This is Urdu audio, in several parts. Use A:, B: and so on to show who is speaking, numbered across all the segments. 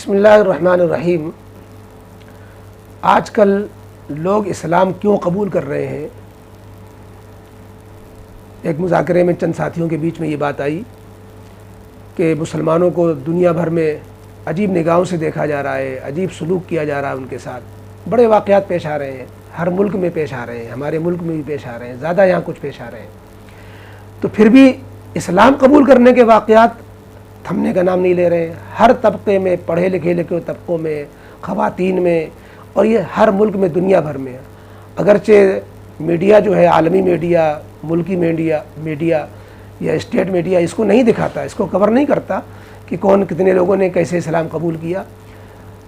A: بسم اللہ الرحمن الرحیم۔ آج کل لوگ اسلام کیوں قبول کر رہے ہیں؟ ایک مذاکرے میں چند ساتھیوں کے بیچ میں یہ بات آئی کہ مسلمانوں کو دنیا بھر میں عجیب نگاہوں سے دیکھا جا رہا ہے، عجیب سلوک کیا جا رہا ہے ان کے ساتھ، بڑے واقعات پیش آ رہے ہیں، ہر ملک میں پیش آ رہے ہیں، ہمارے ملک میں بھی پیش آ رہے ہیں، زیادہ یہاں کچھ پیش آ رہے ہیں، تو پھر بھی اسلام قبول کرنے کے واقعات تھمنے کا نام نہیں لے رہے ہیں۔ ہر طبقے میں، پڑھے لکھے طبقوں میں، خواتین میں، اور یہ ہر ملک میں، دنیا بھر میں، اگرچہ میڈیا جو ہے، عالمی میڈیا، ملکی میڈیا یا اسٹیٹ میڈیا اس کو نہیں دکھاتا، اس کو کور نہیں کرتا کہ کون کتنے لوگوں نے کیسے اسلام قبول کیا،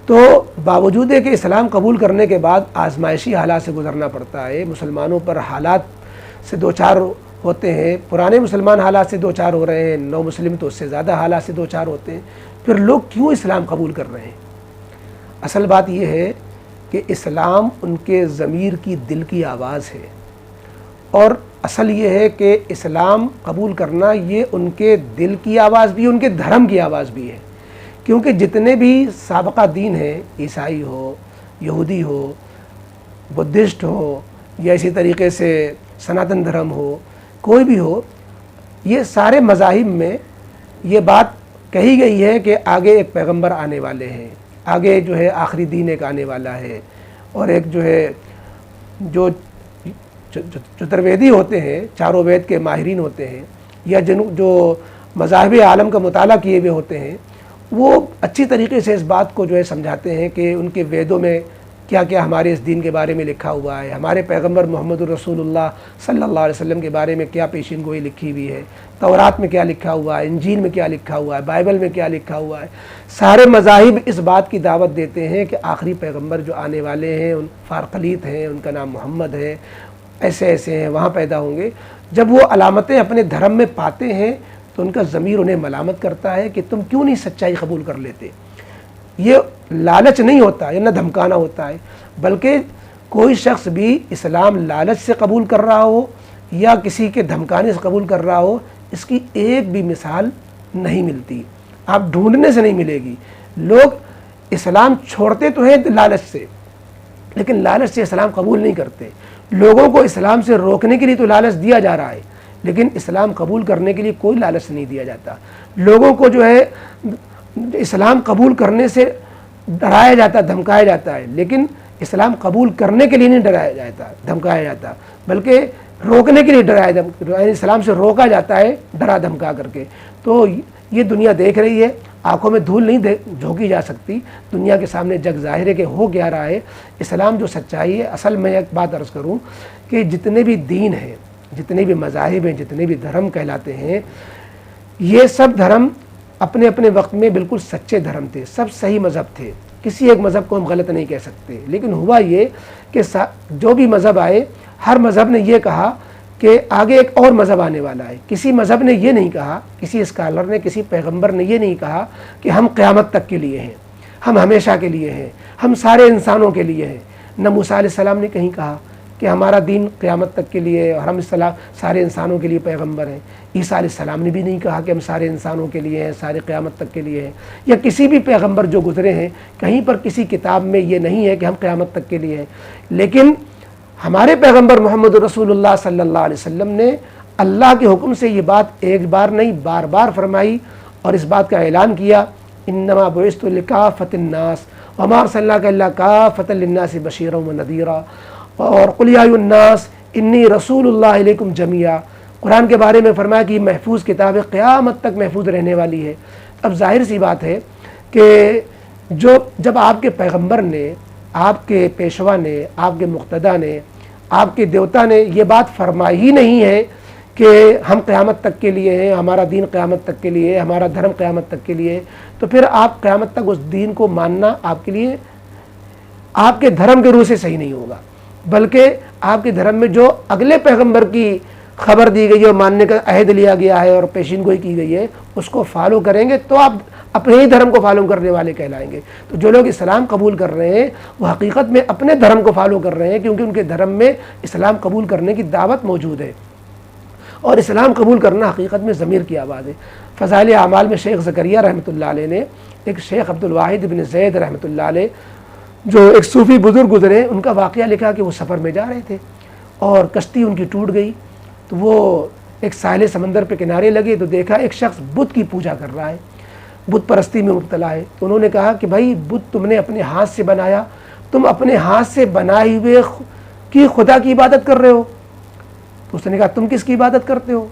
A: تو باوجود ہے کہ اسلام قبول کرنے کے بعد آزمائشی حالات سے گزرنا پڑتا ہے، مسلمانوں پر حالات سے دوچار ہوتے ہیں، پرانے مسلمان حالات سے دوچار ہو رہے ہیں، نو مسلم تو اس سے زیادہ حالات سے دوچار ہوتے ہیں، پھر لوگ کیوں اسلام قبول کر رہے ہیں؟ اصل بات یہ ہے کہ اسلام ان کے ضمیر کی، دل کی آواز ہے، اور اصل یہ ہے کہ اسلام قبول کرنا یہ ان کے دل کی آواز بھی ہے، ان کے دھرم کی آواز بھی ہے، کیونکہ جتنے بھی سابقہ دین ہیں، عیسائی ہو، یہودی ہو، بدھسٹ ہو، یا اسی طریقے سے سناتن دھرم ہو، کوئی بھی ہو، یہ سارے مذاہب میں یہ بات کہی گئی ہے کہ آگے ایک پیغمبر آنے والے ہیں، آگے جو ہے آخری دین ایک آنے والا ہے، اور ایک جو ہے جو چترویدی ہوتے ہیں، چاروں وید کے ماہرین ہوتے ہیں، یا جو مذاہب عالم کا مطالعہ کیے ہوئے ہوتے ہیں، وہ اچھی طریقے سے اس بات کو جو ہے سمجھاتے ہیں کہ ان کے ویدوں میں کیا کیا ہمارے اس دین کے بارے میں لکھا ہوا ہے، ہمارے پیغمبر محمد الرسول اللہ صلی اللہ علیہ وسلم کے بارے میں کیا پیشین گوئی لکھی ہوئی ہے، تورات میں کیا لکھا ہوا ہے، انجیل میں کیا لکھا ہوا ہے، بائبل میں کیا لکھا ہوا ہے۔ سارے مذاہب اس بات کی دعوت دیتے ہیں کہ آخری پیغمبر جو آنے والے ہیں، ان فارقلیت ہیں، ان کا نام محمد ہے، ایسے ایسے ہیں، وہاں پیدا ہوں گے۔ جب وہ علامتیں اپنے دھرم میں پاتے ہیں تو ان کا ضمیر انہیں ملامت کرتا ہے کہ تم کیوں نہیں سچائی قبول کر لیتے۔ یہ لالچ نہیں ہوتا ہے، نہ دھمکانا ہوتا ہے، بلکہ کوئی شخص بھی اسلام لالچ سے قبول کر رہا ہو یا کسی کے دھمکانے سے قبول کر رہا ہو، اس کی ایک بھی مثال نہیں ملتی، آپ ڈھونڈنے سے نہیں ملے گی۔ لوگ اسلام چھوڑتے تو ہیں لالچ سے، لیکن لالچ سے اسلام قبول نہیں کرتے۔ لوگوں کو اسلام سے روکنے کے لیے تو لالچ دیا جا رہا ہے، لیکن اسلام قبول کرنے کے لیے کوئی لالچ نہیں دیا جاتا۔ لوگوں کو جو ہے اسلام قبول کرنے سے ڈرایا جاتا، دھمکایا جاتا ہے، لیکن اسلام قبول کرنے کے لیے نہیں ڈرایا جاتا، دھمکایا جاتا، بلکہ روکنے کے لیے ڈرایا، اسلام سے روکا جاتا ہے ڈرا دھمکا کر کے۔ تو یہ دنیا دیکھ رہی ہے، آنکھوں میں دھول نہیں جھونکی جا سکتی، دنیا کے سامنے جگ ظاہر ہے کہ ہو کیا رہا ہے۔ اسلام جو سچائی ہے، اصل میں ایک بات عرض کروں کہ جتنے بھی دین ہیں، جتنے بھی مذاہب ہیں، جتنے بھی دھرم کہلاتے ہیں، یہ سب دھرم اپنے اپنے وقت میں بالکل سچے دھرم تھے، سب صحیح مذہب تھے، کسی ایک مذہب کو ہم غلط نہیں کہہ سکتے۔ لیکن ہوا یہ کہ جو بھی مذہب آئے، ہر مذہب نے یہ کہا کہ آگے ایک اور مذہب آنے والا ہے۔ کسی مذہب نے یہ نہیں کہا، کسی اسکالر نے، کسی پیغمبر نے یہ نہیں کہا کہ ہم قیامت تک کے لیے ہیں، ہم ہمیشہ کے لیے ہیں، ہم سارے انسانوں کے لیے ہیں۔ نہ موسیٰ علیہ السلام نے کہیں کہا کہ ہمارا دین قیامت تک کے لیے اور ہم سارے انسانوں کے لیے پیغمبر ہیں۔ عیسیٰ علیہ السلام نے بھی نہیں کہا کہ ہم سارے انسانوں کے لیے ہیں، سارے قیامت تک کے لیے ہیں، یا کسی بھی پیغمبر جو گزرے ہیں، کہیں پر کسی کتاب میں یہ نہیں ہے کہ ہم قیامت تک کے لیے ہیں۔ لیکن ہمارے پیغمبر محمد رسول اللہ صلی اللہ علیہ وسلم نے اللہ کے حکم سے یہ بات ایک بار نہیں، بار بار فرمائی، اور اس بات کا اعلان کیا، انما بعثت لکافۃ الناس وما ارسلناک الا کافۃ للناس بشیرا ونذیرا، اور قل یا ایھا الناس انی رسول اللہ الیکم جمیعا۔ قرآن کے بارے میں فرمایا کہ یہ محفوظ کتاب ہے، قیامت تک محفوظ رہنے والی ہے۔ اب ظاہر سی بات ہے کہ جب آپ کے پیغمبر نے، آپ کے پیشوا نے، آپ کے مقتدیٰ نے، آپ کے دیوتا نے یہ بات فرمائی ہی نہیں ہے کہ ہم قیامت تک کے لیے ہیں، ہمارا دین قیامت تک کے لیے، ہمارا دھرم قیامت تک کے لیے، تو پھر آپ قیامت تک اس دین کو ماننا آپ کے لیے، آپ کے دھرم کے روح سے صحیح نہیں ہوگا، بلکہ آپ کے دھرم میں جو اگلے پیغمبر کی خبر دی گئی ہے اور ماننے کا عہد لیا گیا ہے اور پیشین گوئی کی گئی ہے، اس کو فالو کریں گے تو آپ اپنے ہی دھرم کو فالو کرنے والے کہلائیں گے۔ تو جو لوگ اسلام قبول کر رہے ہیں وہ حقیقت میں اپنے دھرم کو فالو کر رہے ہیں، کیونکہ ان کے دھرم میں اسلام قبول کرنے کی دعوت موجود ہے۔ اور اسلام قبول کرنا حقیقت میں ضمیر کی آواز ہے۔ فضائل اعمال میں شیخ زکریا رحمۃ اللہ علیہ نے ایک شیخ عبد الواحد بن زید رحمۃ اللہ علیہ جو ایک صوفی بزرگ گزرے، ان کا واقعہ لکھا کہ وہ سفر میں جا رہے تھے اور کشتی ان کی ٹوٹ گئی، تو وہ ایک ساحل سمندر پہ کنارے لگے تو دیکھا ایک شخص بت کی پوجا کر رہا ہے، بت پرستی میں مبتلا ہے۔ تو انہوں نے کہا کہ بھائی بت تم نے اپنے ہاتھ سے بنایا، تم اپنے ہاتھ سے بنائے ہوئے کی خدا کی عبادت کر رہے ہو؟ تو اس نے کہا تم کس کی عبادت کرتے ہو؟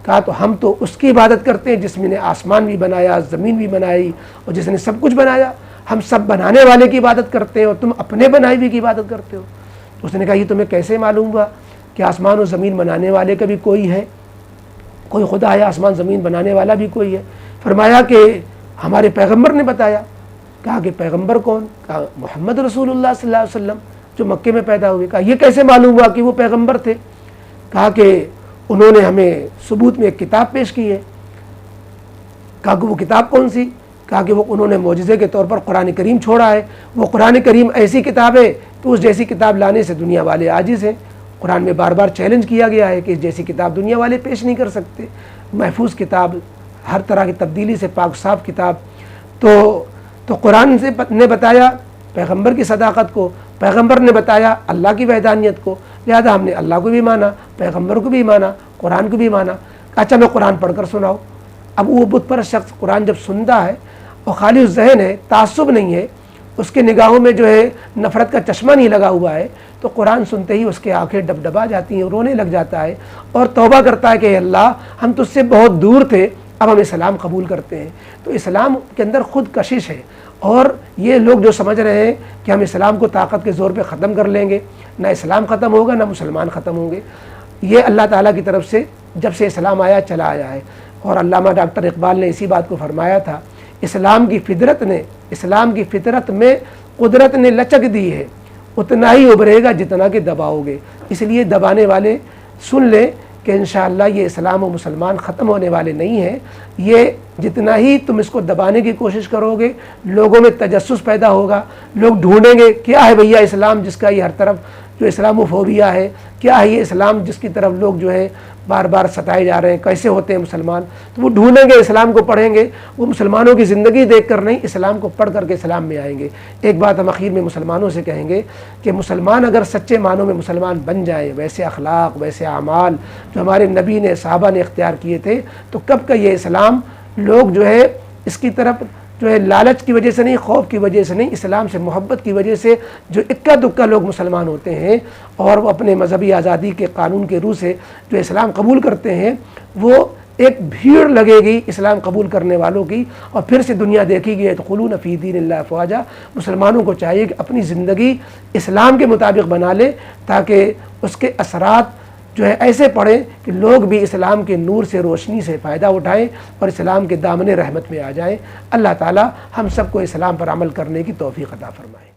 A: کہا تو ہم تو اس کی عبادت کرتے ہیں جس نے آسمان بھی بنایا، زمین بھی بنائی اور جس نے سب کچھ بنایا، ہم سب بنانے والے کی عبادت کرتے ہیں اور تم اپنے بنائی ہوئی کی عبادت کرتے ہو۔ تو اس نے کہا یہ تمہیں کیسے معلوم ہوا کہ آسمان و زمین بنانے والے کا بھی کوئی ہے، کوئی خدا ہے، آسمان زمین بنانے والا بھی کوئی ہے؟ فرمایا کہ ہمارے پیغمبر نے بتایا۔ کہا کہ پیغمبر کون؟ کہا محمد رسول اللہ صلی اللہ علیہ وسلم جو مکے میں پیدا ہوئے۔ کہا یہ کیسے معلوم ہوا کہ وہ پیغمبر تھے؟ کہا کہ انہوں نے ہمیں ثبوت میں ایک کتاب پیش کی ہے۔ کہا کہ وہ کتاب کون سی؟ کہا کہ وہ انہوں نے معجزے کے طور پر قرآن کریم چھوڑا ہے، وہ قرآن کریم ایسی کتاب ہے کہ اس جیسی کتاب لانے سے دنیا والے عاجز ہیں۔ قرآن میں بار بار چیلنج کیا گیا ہے کہ اس جیسی کتاب دنیا والے پیش نہیں کر سکتے، محفوظ کتاب، ہر طرح کی تبدیلی سے پاک صاف کتاب۔ تو قرآن نے بتایا پیغمبر کی صداقت کو، پیغمبر نے بتایا اللہ کی وحدانیت کو، لہذا ہم نے اللہ کو بھی مانا، پیغمبر کو بھی مانا، قرآن کو بھی مانا۔ اچھا میں قرآن پڑھ کر سناؤ۔ اب وہ بت پرست شخص قرآن جب سنتا ہے اور خالی ذہن ہے، تعصب نہیں ہے، اس کے نگاہوں میں جو ہے نفرت کا چشمہ نہیں لگا ہوا ہے، تو قرآن سنتے ہی اس کے آنکھیں ڈبڈبا جاتی ہیں، رونے لگ جاتا ہے اور توبہ کرتا ہے کہ اے اللہ ہم تجھ سے بہت دور تھے، اب ہم اسلام قبول کرتے ہیں۔ تو اسلام کے اندر خود کشش ہے، اور یہ لوگ جو سمجھ رہے ہیں کہ ہم اسلام کو طاقت کے زور پہ ختم کر لیں گے، نہ اسلام ختم ہوگا نہ مسلمان ختم ہوں گے، یہ اللہ تعالیٰ کی طرف سے جب سے اسلام آیا چلا آیا ہے۔ اور علامہ ڈاکٹر اقبال نے اسی بات کو فرمایا تھا، اسلام کی فطرت میں قدرت نے لچک دی ہے، اتنا ہی ابھرے گا جتنا کہ دباؤ گے۔ اس لیے دبانے والے سن لیں کہ انشاءاللہ یہ اسلام و مسلمان ختم ہونے والے نہیں ہیں، یہ جتنا ہی تم اس کو دبانے کی کوشش کرو گے لوگوں میں تجسس پیدا ہوگا، لوگ ڈھونڈیں گے کیا ہے بھیا اسلام جس کا یہ ہر طرف جو اسلاموفوبیا ہے، کیا ہے یہ اسلام جس کی طرف لوگ جو ہے بار بار ستائے جا رہے ہیں، کیسے ہوتے ہیں مسلمان؟ تو وہ ڈھونڈیں گے، اسلام کو پڑھیں گے، وہ مسلمانوں کی زندگی دیکھ کر نہیں، اسلام کو پڑھ کر کے اسلام میں آئیں گے۔ ایک بات ہم اخیر میں مسلمانوں سے کہیں گے کہ مسلمان اگر سچے معنوں میں مسلمان بن جائیں، ویسے اخلاق، ویسے اعمال جو ہمارے نبی نے صحابہ نے اختیار کیے تھے، تو کب کا یہ اسلام لوگ جو ہے اس کی طرف جو ہے لالچ کی وجہ سے نہیں، خوف کی وجہ سے نہیں، اسلام سے محبت کی وجہ سے جو اکا دکا لوگ مسلمان ہوتے ہیں اور وہ اپنے مذہبی آزادی کے قانون کے روح سے جو اسلام قبول کرتے ہیں، وہ ایک بھیڑ لگے گی اسلام قبول کرنے والوں کی، اور پھر سے دنیا دیکھے گی يدخلون فی دین اللہ افواجا۔ مسلمانوں کو چاہیے کہ اپنی زندگی اسلام کے مطابق بنا لے تاکہ اس کے اثرات جو ہے ایسے پڑھیں کہ لوگ بھی اسلام کے نور سے، روشنی سے فائدہ اٹھائیں اور اسلام کے دامن رحمت میں آ جائیں۔ اللہ تعالی ہم سب کو اسلام پر عمل کرنے کی توفیق عطا فرمائے۔